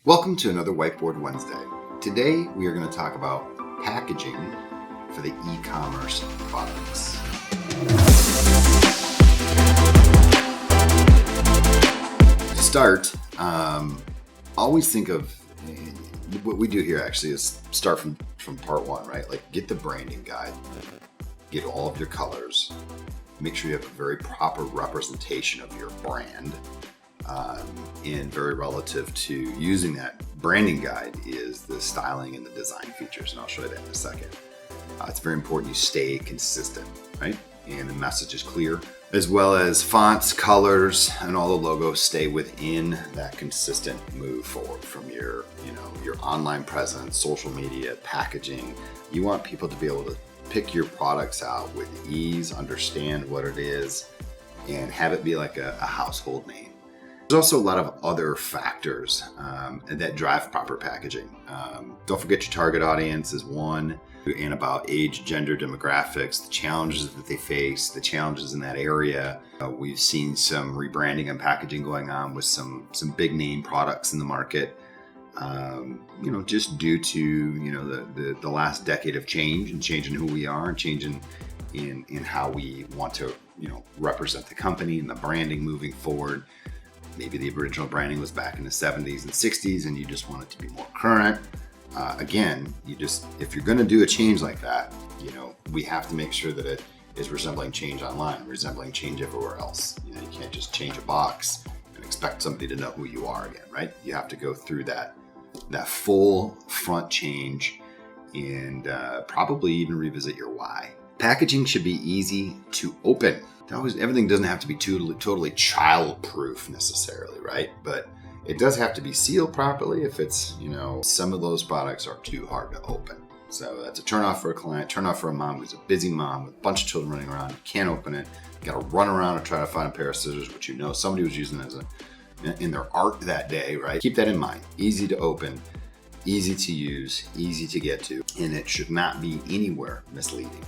Welcome to another Whiteboard Wednesday. Today we are going to talk about packaging for the e-commerce products. To start, always think of what we do here actually is start from part one, right? Like get the branding guide, get all of your colors, make sure you have a very proper representation of your brand. And very relative to using that branding guide is the styling and the design features, and I'll show you that in a second. It's very important you stay consistent, right? And the message is clear, as well as fonts, colors, and all the logos stay within that consistent move forward from your online presence, social media, packaging. You want people to be able to pick your products out with ease, understand what it is, and have it be like a household name. There's also a lot of other factors that drive proper packaging. Don't forget your target audience is one, and about age, gender, demographics, the challenges that they face, the challenges in that area. We've seen some rebranding and packaging going on with some big name products in the market. Just due to the last decade of change and changing who we are and changing in how we want to represent the company and the branding moving forward. Maybe the original branding was back in the 70s and 60s and you just want it to be more current. Again, if you're going to do a change like that, we have to make sure that it is resembling change online, resembling change everywhere else. You can't just change a box and expect somebody to know who you are again, right? You have to go through that full front change and probably even revisit your why. Packaging should be easy to open. Everything doesn't have to be totally child-proof necessarily, right? But it does have to be sealed properly if it's, some of those products are too hard to open. So that's a turn off for a client, turn off for a mom who's a busy mom with a bunch of children running around, can't open it, got to run around and try to find a pair of scissors, which somebody was using in their art that day, right? Keep that in mind. Easy to open, easy to use, easy to get to, and it should not be anywhere misleading.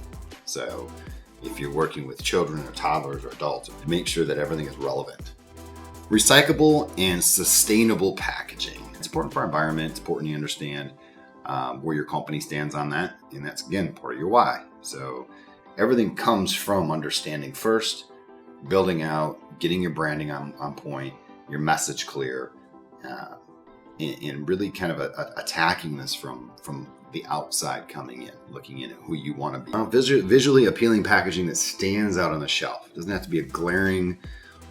So if you're working with children or toddlers or adults, make sure that everything is relevant. Recyclable and sustainable packaging. It's important for our environment. It's important you understand where your company stands on that. And that's, again, part of your why. So everything comes from understanding first, building out, getting your branding on point, your message clear, and really kind of attacking this from the outside coming in, looking in at who you want to be. Visually appealing packaging that stands out on the shelf. It doesn't have to be a glaring,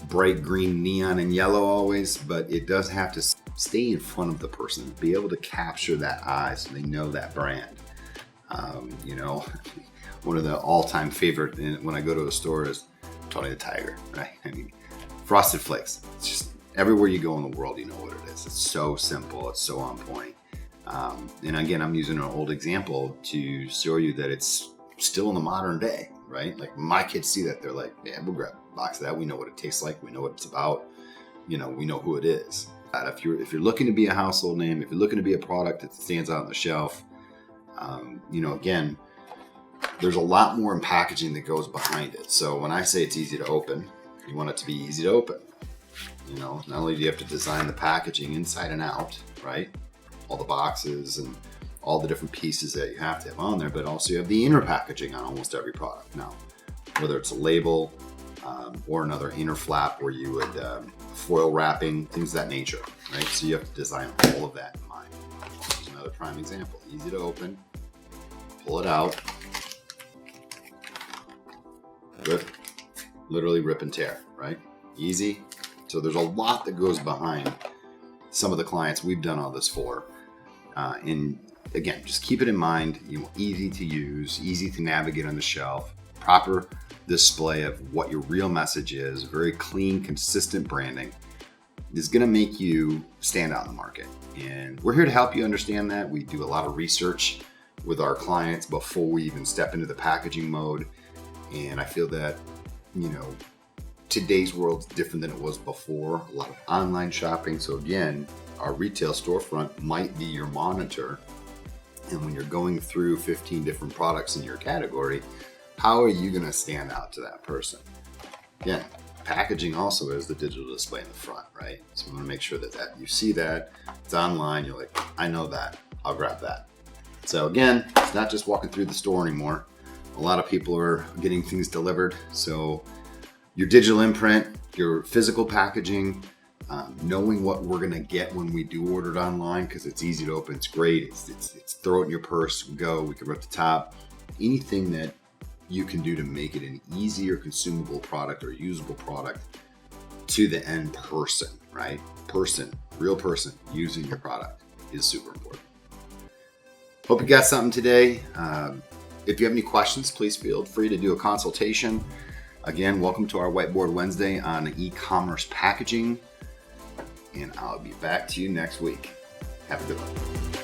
bright green, neon, and yellow always, but it does have to stay in front of the person, be able to capture that eye so they know that brand. One of the all-time favorite when I go to a store is Tony the Tiger, right? I mean, Frosted Flakes. It's just everywhere you go in the world, you know what it is. It's so simple. It's so on point. And again, I'm using an old example to show you that it's still in the modern day, right? Like my kids see that, they're like, yeah, we'll grab a box of that. We know what it tastes like. We know what it's about. We know who it is. If you're looking to be a household name, if you're looking to be a product that stands out on the shelf, again, there's a lot more in packaging that goes behind it. So when I say it's easy to open, you want it to be easy to open. Not only do you have to design the packaging inside and out, right? All the boxes and all the different pieces that you have to have on there, but also you have the inner packaging on almost every product now, whether it's a label or another inner flap where you would foil wrapping, things of that nature, right? So you have to design all of that in mind. Here's another prime example. Easy to open, pull it out, literally rip and tear, right? Easy. So there's a lot that goes behind some of the clients we've done all this for. And again, just keep it in mind, easy to use, easy to navigate on the shelf, proper display of what your real message is, very clean, consistent branding is going to make you stand out in the market. And we're here to help you understand that. We do a lot of research with our clients before we even step into the packaging mode. And I feel that, today's world's different than it was before. A lot of online shopping. So again, our retail storefront might be your monitor. And when you're going through 15 different products in your category, how are you going to stand out to that person? Again, packaging also is the digital display in the front, right? So we want to make sure that you see that, it's online, you're like, I know that, I'll grab that. So again, it's not just walking through the store anymore. A lot of people are getting things delivered. So your digital imprint, your physical packaging, knowing what we're gonna get when we do order it online, because it's easy to open, it's great, it's throw it in your purse, go, we can rip the top. Anything that you can do to make it an easier consumable product or usable product to the end person, right? Real person using your product is super important. Hope you got something today. If you have any questions, please feel free to do a consultation. Again, welcome to our Whiteboard Wednesday on e-commerce packaging, and I'll be back to you next week. Have a good one.